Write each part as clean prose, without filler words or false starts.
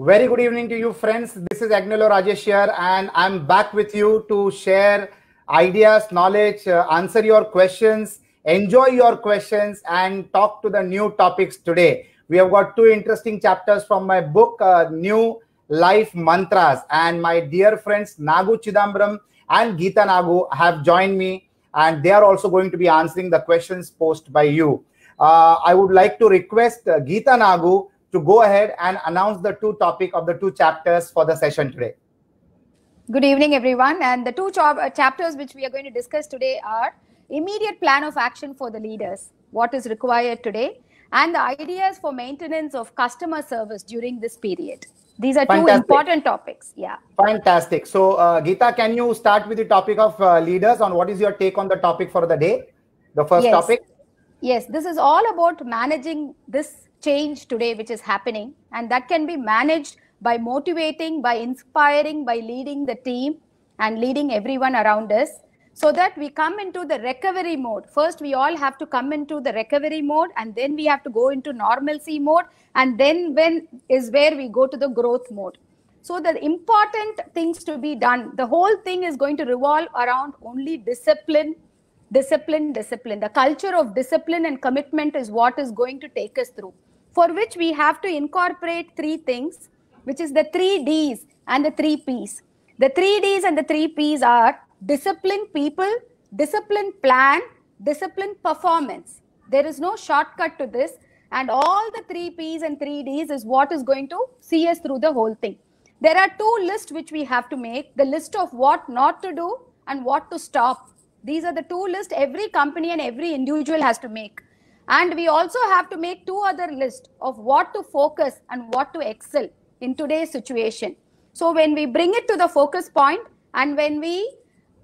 Very good evening to you, friends. This is Agnolo Rajesh here, and I'm back with you to share ideas, knowledge, answer your questions, enjoy your questions, and talk to the new topics today. We have got two interesting chapters from my book, New Life Mantras, and my dear friends Nagu Chidambaram and Geeta Nagu have joined me, and they are also going to be answering the questions posed by you. I would like to request Geeta Nagu to go ahead and announce the two topic of the two chapters for the session today. Good evening, everyone. And the two chapters which we are going to discuss today are immediate plan of action for the leaders, what is required today, and the ideas for maintenance of customer service during this period. These are two important topics. Yeah. Fantastic. So, Geeta, can you start with the topic of leaders on what is your take on the topic for the day? The first topic? Yes, this is all about managing this change today which is happening, and that can be managed by motivating, by inspiring, by leading the team and leading everyone around us, so that we come into the recovery mode. First, we all have to come into the recovery mode, and then we have to go into normalcy mode, and then where we go to the growth mode. So the important things to be done, the whole thing is going to revolve around only discipline. The culture of discipline and commitment is what is going to take us through, for which we have to incorporate three things, which is the 3 Ds and the 3 Ps. The 3 Ds and the 3 Ps are discipline people, discipline plan, discipline performance. There is no shortcut to this, and all the 3 Ps and 3 Ds is what is going to see us through the whole thing. There are two lists which we have to make, the list of what not to do and what to stop. These are the two lists every company and every individual has to make. And we also have to make two other lists of what to focus and what to excel in today's situation. So when we bring it to the focus point and when we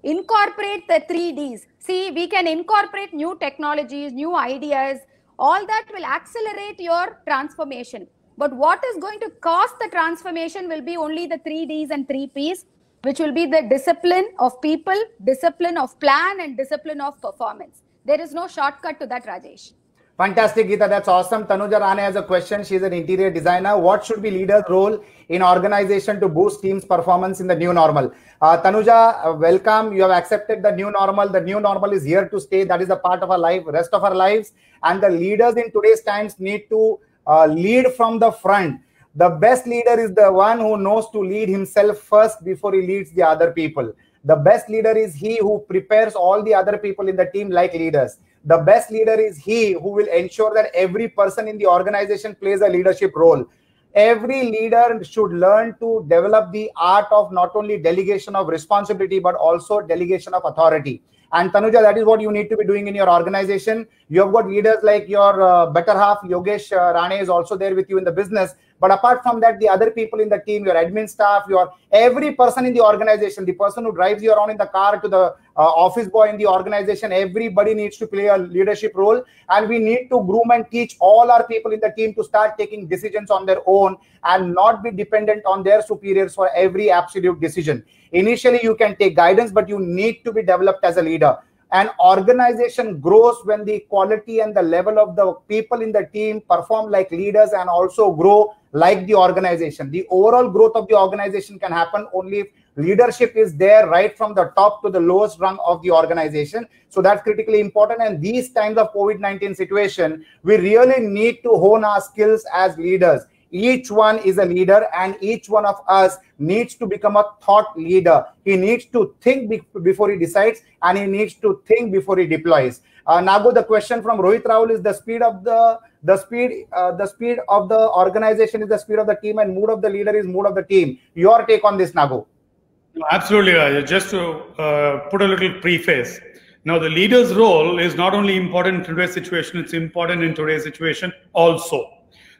incorporate the 3 Ds, see, we can incorporate new technologies, new ideas, all that will accelerate your transformation. But what is going to cause the transformation will be only the 3 Ds and 3 Ps, which will be the discipline of people, discipline of plan, and discipline of performance. There is no shortcut to that, Rajesh. Fantastic, Geeta. That's awesome. Tanuja Rane has a question. She's an interior designer. What should be leaders' role in organization to boost team's performance in the new normal? Tanuja, welcome. You have accepted the new normal. The new normal is here to stay. That is a part of our life, rest of our lives. And the leaders in today's times need to lead from the front. The best leader is the one who knows to lead himself first before he leads the other people. The best leader is he who prepares all the other people in the team like leaders. The best leader is he who will ensure that every person in the organization plays a leadership role. Every leader should learn to develop the art of not only delegation of responsibility, but also delegation of authority. And Tanuja, that is what you need to be doing in your organization. You have got leaders like your better half, Yogesh Rane is also there with you in the business. But apart from that, the other people in the team, your admin staff, every person in the organization, the person who drives you around in the car to the office boy in the organization, everybody needs to play a leadership role. And we need to groom and teach all our people in the team to start taking decisions on their own and not be dependent on their superiors for every absolute decision. Initially, you can take guidance, but you need to be developed as a leader. An organization grows when the quality and the level of the people in the team perform like leaders and also grow like the organization. The overall growth of the organization can happen only if leadership is there right from the top to the lowest rung of the organization. So that's critically important. And these times of COVID-19 situation, we really need to hone our skills as leaders. Each one is a leader, and each one of us needs to become a thought leader. He needs to think before he decides, and he needs to think before he deploys. Nagu, the question from Rohit Rahul is the speed of the speed of the organization is the speed of the team, and mood of the leader is mood of the team. Your take on this, Nagu? Absolutely, Raj. Just to put a little preface. Now, the leader's role is not only important in today's situation; it's important in today's situation also.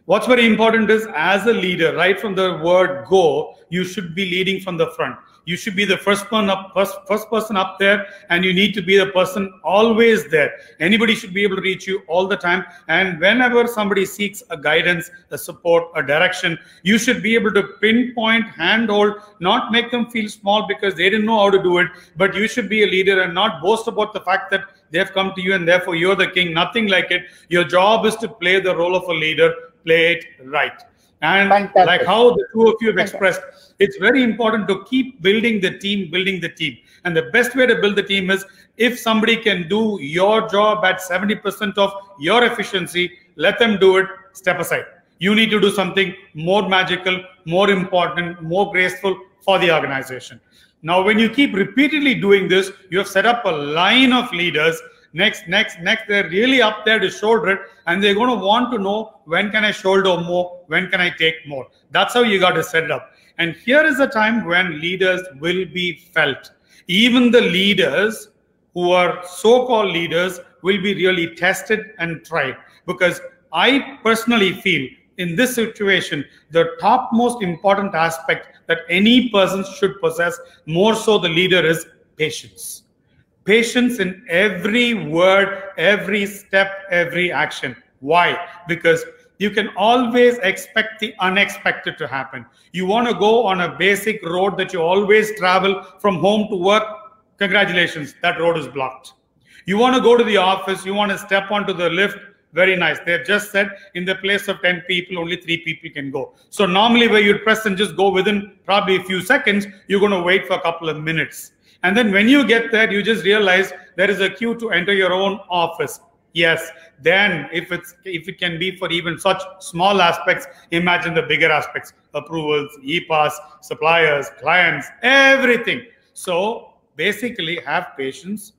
What's very important is, as a leader, right from the word go, you should be leading from the front. You should be the first person up there, and you need to be the person always there. Anybody should be able to reach you all the time. And whenever somebody seeks a guidance, a support, a direction, you should be able to pinpoint, handhold, not make them feel small because they didn't know how to do it. But you should be a leader and not boast about the fact that they have come to you and therefore you're the king. Nothing like it. Your job is to play the role of a leader. Play it right. And Fantastic. like how the two of you have expressed, it's very important to keep building the team. And the best way to build the team is if somebody can do your job at 70% of your efficiency, let them do it, step aside. You need to do something more magical, more important, more graceful for the organization. Now, when you keep repeatedly doing this, you have set up a line of leaders. Next, they're really up there to shoulder it, and they're going to want to know, when can I shoulder more? When can I take more? That's how you got to set it up. And here is a time when leaders will be felt. Even the leaders who are so-called leaders will be really tested and tried, because I personally feel in this situation, the top most important aspect that any person should possess, more so the leader, is patience. Patience in every word, every step, every action. Why? Because you can always expect the unexpected to happen. You want to go on a basic road that you always travel from home to work. Congratulations, that road is blocked. You want to go to the office, you want to step onto the lift. Very nice. They just said in the place of 10 people, only 3 people can go. So normally where you'd press and just go within probably a few seconds, you're going to wait for a couple of minutes. And then when you get there, you just realize there is a queue to enter your own office. Yes, then if it can be for even such small aspects, imagine the bigger aspects: approvals, e-pass, suppliers, clients, everything. So basically have patience.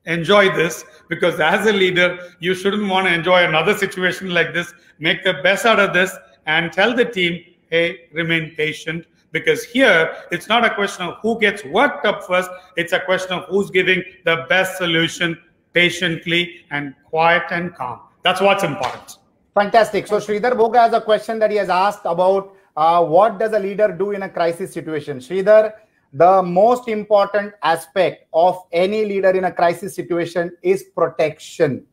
Enjoy this, because as a leader, you shouldn't want to enjoy another situation like this. Make the best out of this and tell the team, hey, remain patient, because here it's not a question of who gets worked up first. It's a question of who's giving the best solution patiently and quiet and calm. That's what's important. Fantastic. So Sridhar Bhoga has a question that he has asked about what does a leader do in a crisis situation? Sridhar, the most important aspect of any leader in a crisis situation is protection.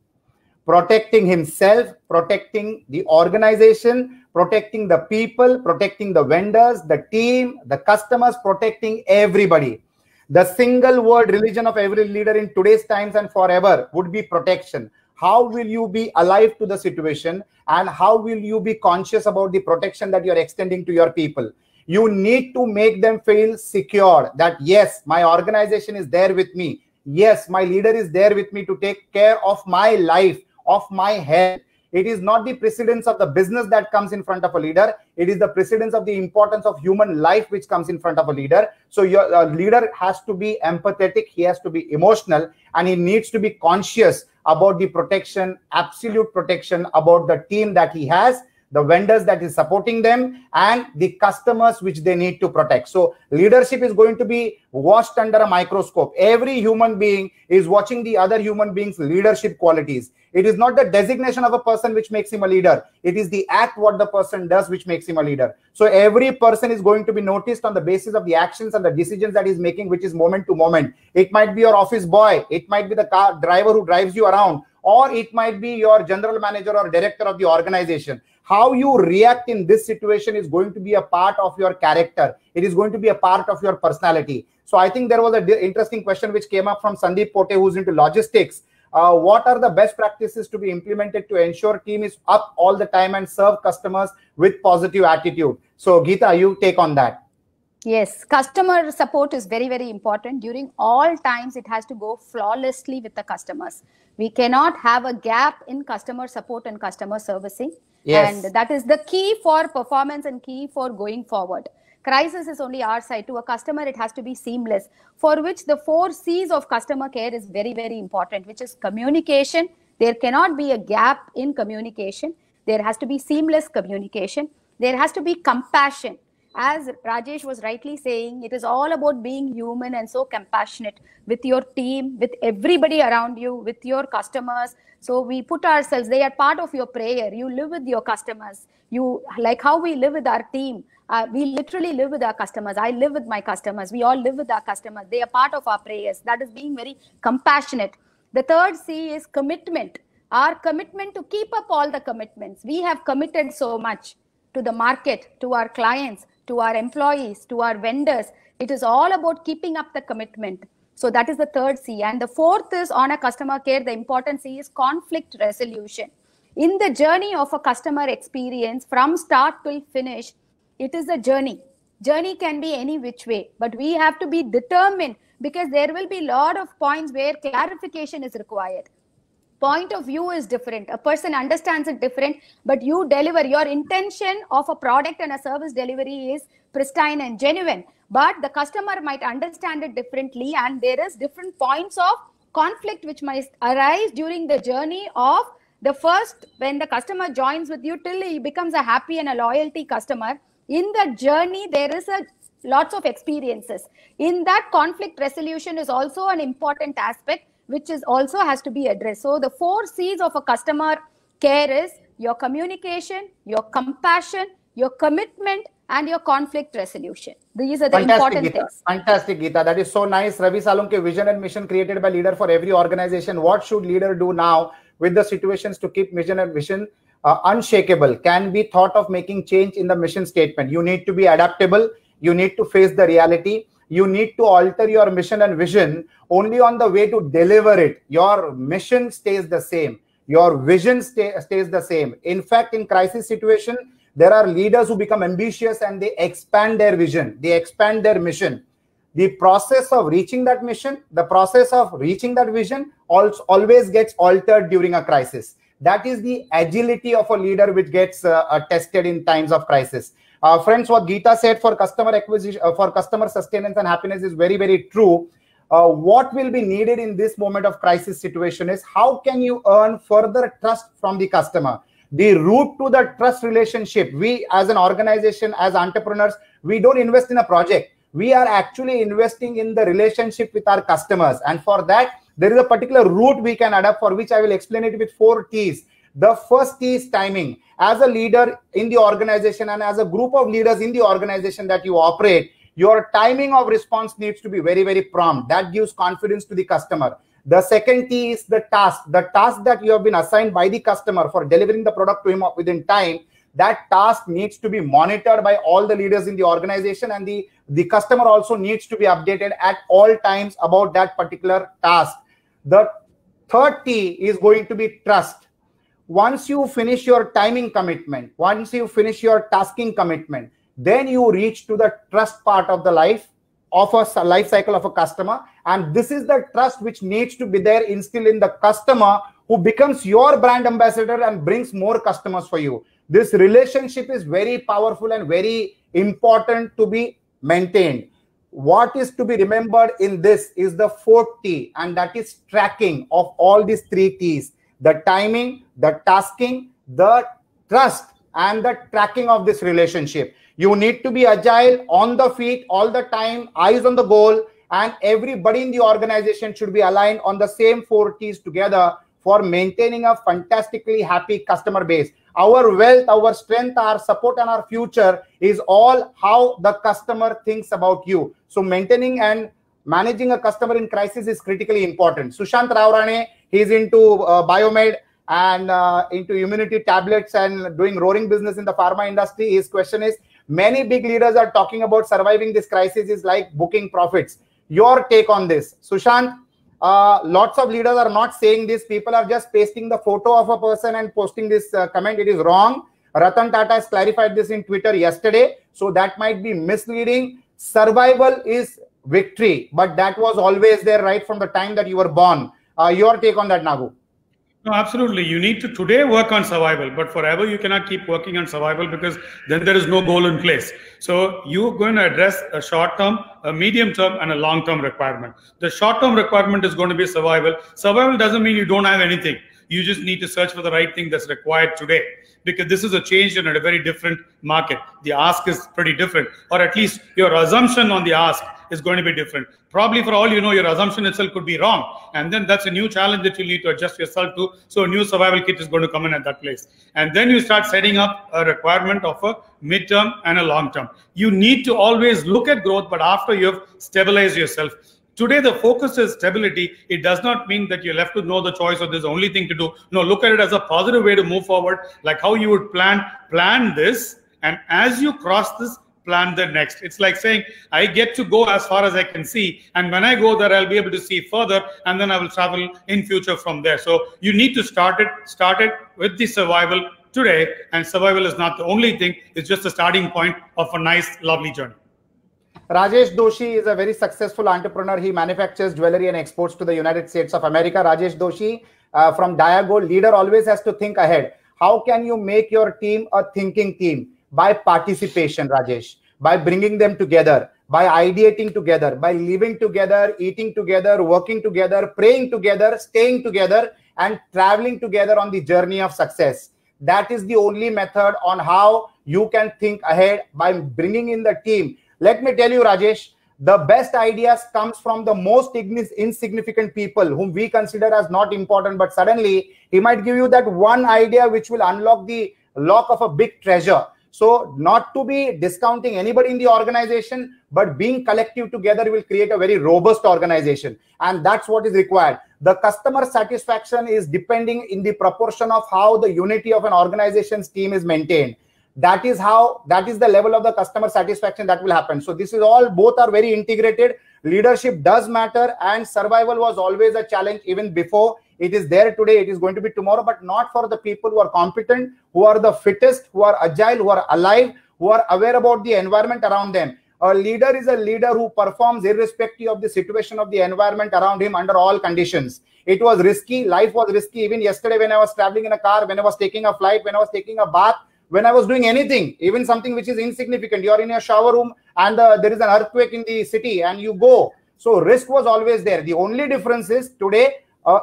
Protecting himself, protecting the organization, protecting the people, protecting the vendors, the team, the customers, protecting everybody. The single word religion of every leader in today's times and forever would be protection. How will you be alive to the situation, and how will you be conscious about the protection that you're extending to your people? You need to make them feel secure that, yes, my organization is there with me. Yes, my leader is there with me to take care of my life, of my health. It is not the precedence of the business that comes in front of a leader. It is the precedence of the importance of human life which comes in front of a leader. So your leader has to be empathetic. He has to be emotional, and he needs to be conscious about the protection, absolute protection about the team that he has, the vendors that is supporting them, and the customers which they need to protect. So leadership is going to be watched under a microscope. Every human being is watching the other human being's leadership qualities. It is not the designation of a person which makes him a leader. It is the act what the person does which makes him a leader. So every person is going to be noticed on the basis of the actions and the decisions that he's making, which is moment to moment. It might be your office boy. It might be the car driver who drives you around, or it might be your general manager or director of the organization. How you react in this situation is going to be a part of your character. It is going to be a part of your personality. So I think there was an interesting question which came up from Sandeep Pote, who's into logistics. What are the best practices to be implemented to ensure team is up all the time and serve customers with positive attitude? So Geeta, you take on that. Yes, customer support is very, very important. During all times, it has to go flawlessly with the customers. We cannot have a gap in customer support and customer servicing. Yes. And that is the key for performance and key for going forward. Crisis is only our side. To a customer, it has to be seamless, for which the 4 C's of customer care is very, very important, which is communication. There cannot be a gap in communication. There has to be seamless communication. There has to be compassion. As Rajesh was rightly saying, it is all about being human and so compassionate with your team, with everybody around you, with your customers. So we put ourselves, they are part of your prayer. You live with your customers. You, like how we live with our team. We literally live with our customers. I live with my customers. We all live with our customers. They are part of our prayers. That is being very compassionate. The 3rd C is commitment. Our commitment to keep up all the commitments. We have committed so much to the market, to our clients, to our employees, to our vendors. It is all about keeping up the commitment. So that is the 3rd C. And the 4th is on a customer care. The important C is conflict resolution. In the journey of a customer experience, from start till finish, it is a journey. Journey can be any which way, but we have to be determined, because there will be a lot of points where clarification is required. Point of view is different. A person understands it different, but you deliver. Your intention of a product and a service delivery is pristine and genuine, but the customer might understand it differently, and there is different points of conflict which might arise during the journey of the first, when the customer joins with you till he becomes a happy and a loyalty customer. In the journey, there is lots of experiences. In that, conflict resolution is also an important aspect, which is also has to be addressed. So the 4 C's of a customer care is your communication, your compassion, your commitment, and your conflict resolution. These are the important things. Fantastic, Geeta. That is so nice. Ravi Salunke, vision and mission created by leader for every organization. What should leader do now with the situations to keep mission and vision unshakable? Can be thought of making change in the mission statement. You need to be adaptable. You need to face the reality. You need to alter your mission and vision only on the way to deliver it. Your mission stays the same. Your vision stays the same. In fact, in crisis situation, there are leaders who become ambitious and they expand their vision. They expand their mission. The process of reaching that mission, the process of reaching that vision always gets altered during a crisis. That is the agility of a leader which gets tested in times of crisis. Friends, what Geeta said for customer acquisition, for customer sustenance and happiness is very, very true. What will be needed in this moment of crisis situation is how can you earn further trust from the customer? The route to the trust relationship. We as an organization, as entrepreneurs, we don't invest in a project. We are actually investing in the relationship with our customers. And for that, there is a particular route we can adapt, for which I will explain it with 4 T's. The first T is timing. As a leader in the organization and as a group of leaders in the organization that you operate, your timing of response needs to be very, very prompt. That gives confidence to the customer. The second T is the task. The task that you have been assigned by the customer for delivering the product to him within time, that task needs to be monitored by all the leaders in the organization, and the customer also needs to be updated at all times about that particular task. The third T is going to be trust. Once you finish your timing commitment, once you finish your tasking commitment, then you reach to the trust part of the life cycle of a customer. And this is the trust which needs to be there instilled in the customer, who becomes your brand ambassador and brings more customers for you. This relationship is very powerful and very important to be maintained. What is to be remembered in this is the 4th T, and that is tracking of all these 3 T's. The timing, the tasking, the trust, and the tracking of this relationship. You need to be agile, on the feet all the time, eyes on the goal, and everybody in the organization should be aligned on the same 4 T's together for maintaining a fantastically happy customer base. Our wealth, our strength, our support, and our future is all how the customer thinks about you. So maintaining and managing a customer in crisis is critically important. Sushant Ravrane, he's into biomed and into immunity tablets and doing roaring business in the pharma industry. His question is, many big leaders are talking about surviving this crisis is like booking profits. Your take on this, Sushant? Lots of leaders are not saying this. People are just pasting the photo of a person and posting this comment. It is wrong. Ratan Tata has clarified this in Twitter yesterday. So that might be misleading. Survival is victory, but that was always there right from the time that you were born. Your take on that, Nagu? No, absolutely. You need to today work on survival, but forever you cannot keep working on survival, because then there is no goal in place. So you're going to address a short-term, a medium-term, and a long-term requirement. The short-term requirement is going to be survival. Survival doesn't mean you don't have anything. You just need to search for the right thing that's required today, because this is a change in a very different market. The ask is pretty different, or at least your assumption on the ask is going to be different. Probably, for all you know, your assumption itself could be wrong. And then that's a new challenge that you need to adjust yourself to. So a new survival kit is going to come in at that place. And then you start setting up a requirement of a midterm and a long term. You need to always look at growth, but after you've stabilized yourself. Today, the focus is stability. It does not mean that you're left with no other choice or there's the only thing to do. No, look at it as a positive way to move forward, like how you would plan this. And as you cross this, plan the next. It's like saying, I get to go as far as I can see, and when I go there, I'll be able to see further, and then I will travel in future from there. So you need to start it with the survival today, and survival is not the only thing. It's just the starting point of a nice, lovely journey. Rajesh Doshi is a very successful entrepreneur. He manufactures jewelry and exports to the United States of America. Rajesh Doshi from Diagold, leader always has to think ahead. How can you make your team a thinking team? By participation, Rajesh, by bringing them together, by ideating together, by living together, eating together, working together, praying together, staying together, and traveling together on the journey of success. That is the only method on how you can think ahead, by bringing in the team. Let me tell you, Rajesh, the best ideas comes from the most insignificant people whom we consider as not important, but suddenly he might give you that one idea which will unlock the lock of a big treasure. So not to be discounting anybody in the organization, but being collective together will create a very robust organization. And that's what is required. The customer satisfaction is depending in the proportion of how the unity of an organization's team is maintained. That is the level of the customer satisfaction that will happen. So this is all, both are very integrated. Leadership does matter, and survival was always a challenge even before. It is there today, it is going to be tomorrow, but not for the people who are competent, who are the fittest, who are agile, who are alive, who are aware about the environment around them. A leader is a leader who performs irrespective of the situation of the environment around him under all conditions. It was risky, life was risky. Even yesterday when I was traveling in a car, when I was taking a flight, when I was taking a bath, when I was doing anything, even something which is insignificant, you are in a shower room and there is an earthquake in the city and you go. So risk was always there. The only difference is today,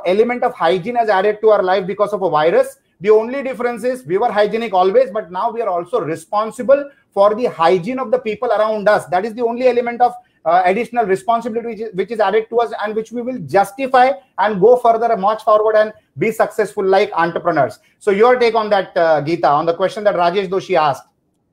element of hygiene has added to our life because of a virus. The only difference is we were hygienic always, but now we are also responsible for the hygiene of the people around us. That is the only element of additional responsibility which is added to us, and which we will justify and go further and march forward and be successful like entrepreneurs. So your take on that, Geeta, on the question that Rajesh Doshi asked.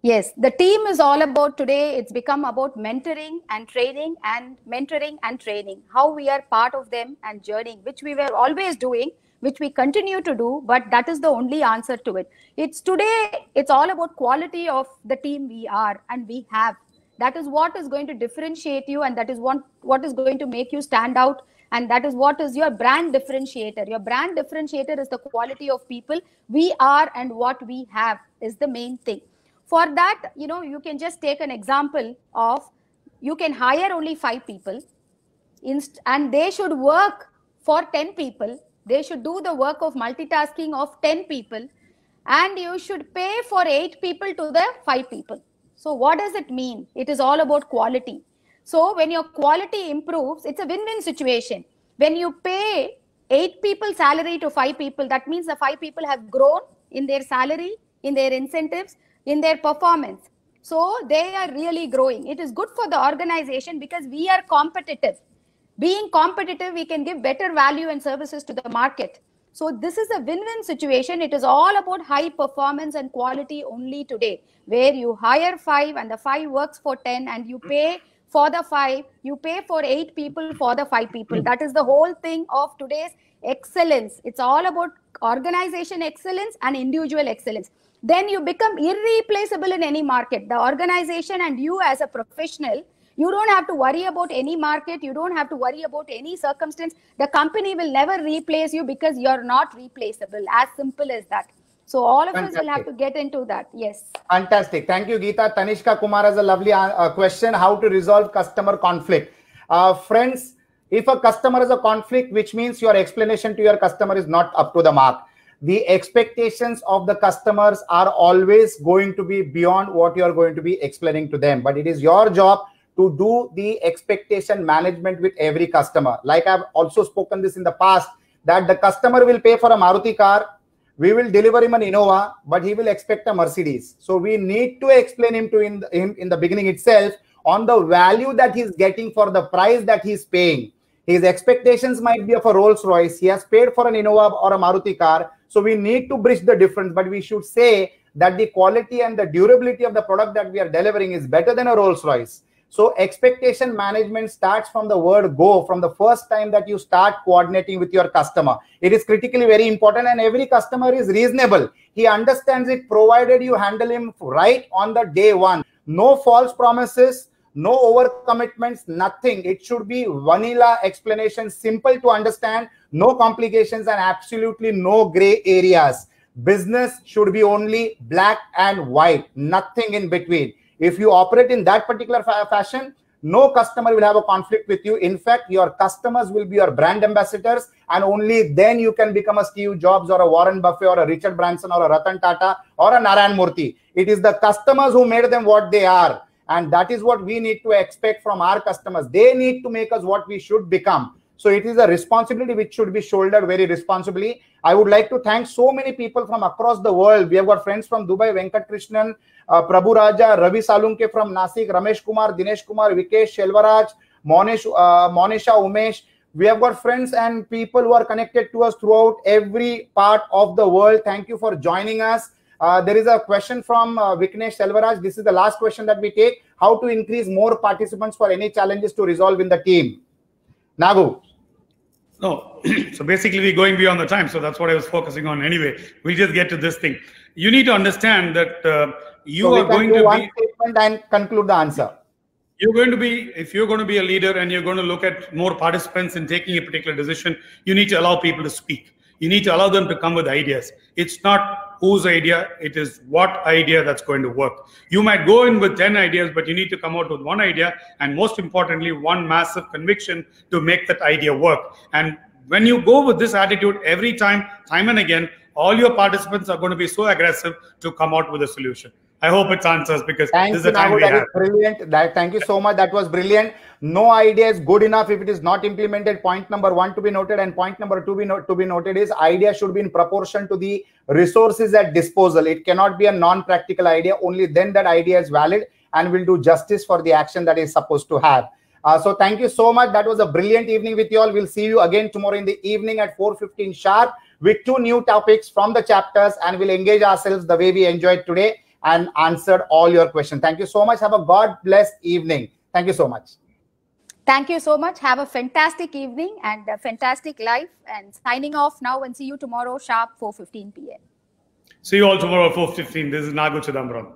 Yes, the team is all about today. It's become about mentoring and training, and mentoring and training, how we are part of them and journeying, which we were always doing, which we continue to do, but that is the only answer to it. It's today, it's all about quality of the team we are and we have. That is what is going to differentiate you, and that is what is going to make you stand out, and that is what is your brand differentiator. Your brand differentiator is the quality of people we are, and what we have is the main thing. For that, you can just take an example of, you can hire only 5 people and they should work for 10 people. They should do the work of multitasking of 10 people, and you should pay for 8 people to the 5 people. So what does it mean? It is all about quality. So when your quality improves, it's a win-win situation. When you pay 8 people salary to 5 people, that means the 5 people have grown in their salary, in their incentives, in their performance. So they are really growing. It is good for the organization because we are competitive. Being competitive, we can give better value and services to the market. So this is a win-win situation. It is all about high performance and quality only today, where you hire 5 and the 5 works for 10, and you pay for the 5, you pay for 8 people for the 5 people. That is the whole thing of today's excellence. It's all about organization excellence and individual excellence. Then you become irreplaceable in any market. The organization and you as a professional, you don't have to worry about any market. You don't have to worry about any circumstance. The company will never replace you because you're not replaceable. As simple as that. So all of us will have to get into that. Yes. Fantastic. Thank you, Geeta. Tanishka Kumar has a lovely question. How to resolve customer conflict? Friends, if a customer has a conflict, which means your explanation to your customer is not up to the mark. The expectations of the customers are always going to be beyond what you are going to be explaining to them. But it is your job to do the expectation management with every customer. Like I've also spoken this in the past, that the customer will pay for a Maruti car, we will deliver him an Innova, but he will expect a Mercedes. So we need to explain him to in the beginning itself on the value that he's getting for the price that he's paying. His expectations might be of a Rolls Royce. He has paid for an Innova or a Maruti car. So we need to bridge the difference, but we should say that the quality and the durability of the product that we are delivering is better than a Rolls Royce. So expectation management starts from the word go, from the first time that you start coordinating with your customer. It is critically very important, and every customer is reasonable. He understands it provided you handle him right on the day one. No false promises, no overcommitments, nothing. It should be vanilla explanation, simple to understand, no complications, and absolutely no gray areas. Business should be only black and white, nothing in between. If you operate in that particular fashion, no customer will have a conflict with you. In fact, your customers will be your brand ambassadors, and only then you can become a Steve Jobs or a Warren Buffett or a Richard Branson or a Ratan Tata or a Narayan Murthy. It is the customers who made them what they are. And that is what we need to expect from our customers. They need to make us what we should become. So it is a responsibility which should be shouldered very responsibly. I would like to thank so many people from across the world. We have got friends from Dubai, Venkat Krishnan, Prabhu Raja, Ravi Salunke from Nasik, Ramesh Kumar, Dinesh Kumar, Vikesh, Shelvaraj, Monisha, Umesh. We have got friends and people who are connected to us throughout every part of the world. Thank you for joining us. There is a question from Viknesh Selvaraj. This is the last question that we take. How to increase more participants for any challenges to resolve in the team? Nagu. No, so basically we're going beyond the time. So that's what I was focusing on anyway. We'll just get to this thing. You need to understand that you are going to one statement and conclude the answer. You're going to be, if you're going to be a leader and you're going to look at more participants in taking a particular decision, you need to allow people to speak. You need to allow them to come with ideas. It's not whose idea, it is what idea that's going to work. You might go in with 10 ideas, but you need to come out with one idea, and most importantly, one massive conviction to make that idea work. And when you go with this attitude every time and again, all your participants are going to be so aggressive to come out with a solution. I hope it answers, because this is the time we have. Brilliant. Thank you so much. That was brilliant. No idea is good enough if it is not implemented. Point number one to be noted, and point number two to be noted is idea should be in proportion to the resources at disposal. It cannot be a non-practical idea. Only then that idea is valid and will do justice for the action that is supposed to have. So thank you so much. That was a brilliant evening with you all. We'll see you again tomorrow in the evening at 4:15 sharp with 2 new topics from the chapters, and we'll engage ourselves the way we enjoyed today and answered all your questions. Thank you so much. Have a God-blessed evening. Thank you so much. Thank you so much. Have a fantastic evening and a fantastic life. And signing off now, and see you tomorrow sharp 4:15 p.m. See you all tomorrow 4:15. This is Nagu Chidambaram.